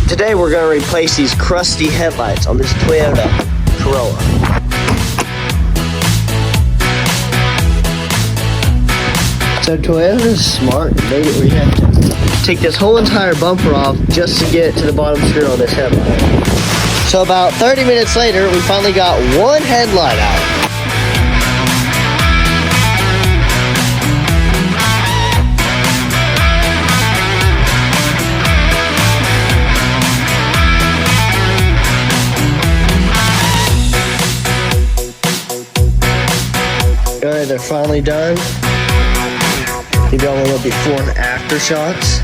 Today we're going to replace these crusty headlights on this Toyota Carolla. So Toyota's smart and made it where you have to take this whole entire bumper off just to get to the bottom screw on this headlight. So about 30 minutes later, we finally got one headlight out. Alright, they're finally done. Maybe I'll look before and after shots.